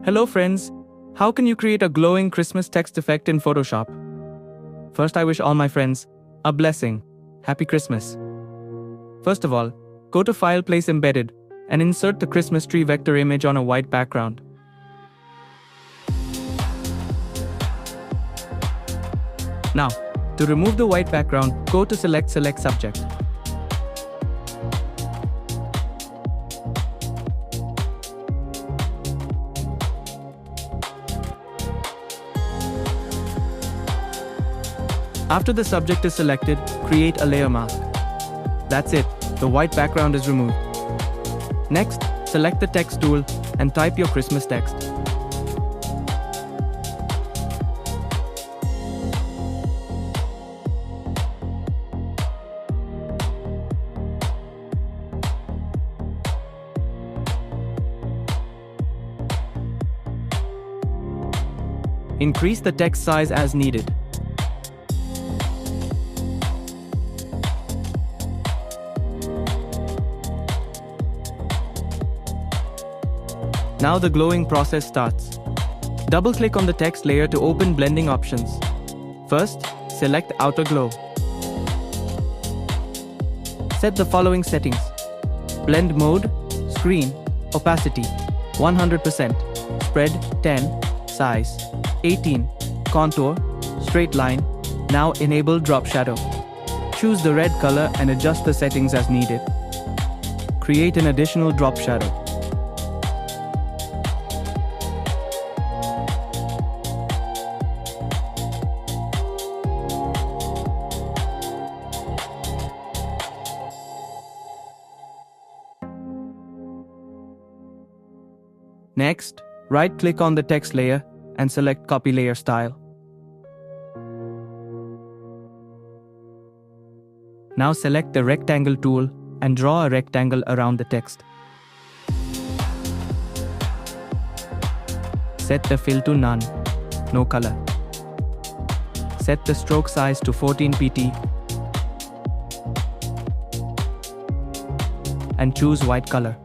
Hello friends, how can you create a glowing Christmas text effect in Photoshop? First, I wish all my friends a blessing. Happy Christmas. First of all, go to File, Place Embedded, and insert the Christmas tree vector image on a white background. Now, to remove the white background, go to Select Subject. After the subject is selected, create a layer mask. That's it, the white background is removed. Next, select the text tool and type your Christmas text. Increase the text size as needed. Now the glowing process starts. Double-click on the text layer to open blending options. First, select Outer Glow. Set the following settings. Blend mode, screen, opacity, 100%, spread, 10, size, 18, contour, straight line. Now enable drop shadow. Choose the red color and adjust the settings as needed. Create an additional drop shadow. Next, right-click on the text layer and select Copy Layer Style. Now select the Rectangle tool and draw a rectangle around the text. Set the fill to none, no color. Set the stroke size to 14 pt and choose white color.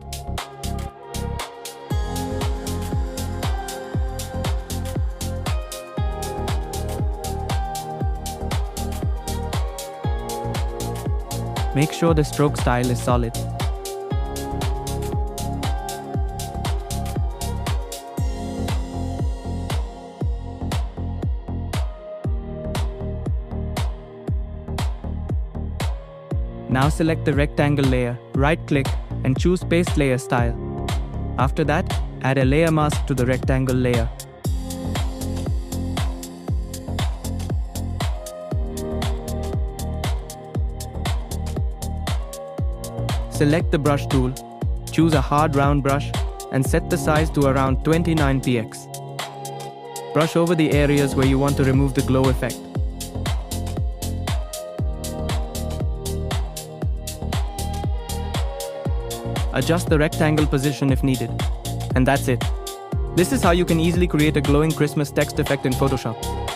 Make sure the stroke style is solid. Now select the rectangle layer, right-click, and choose Paste Layer Style. After that, add a layer mask to the rectangle layer. Select the brush tool, choose a hard round brush, and set the size to around 29 px. Brush over the areas where you want to remove the glow effect. Adjust the rectangle position if needed. And that's it. This is how you can easily create a glowing Christmas text effect in Photoshop.